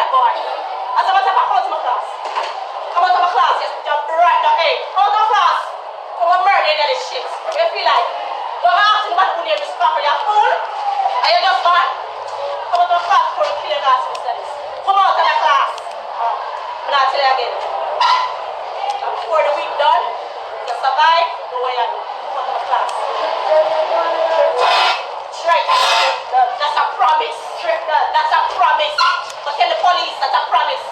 that boy. As a matter of fact, come out of my class. Come out of my class, yes, jump right now. Hey, come out of my class. Come on, murder in this shit. You feel like? Don't ask anybody who name is Papa, you're fool. Are you just mad? Come out of my class before you kill your ass, Mr. This. Come out of my class. I'm not tell you again. And before the week done, to survive, go where you do. Come out of my class. Straight. That's a promise. That's a promise. But tell the police that's a promise.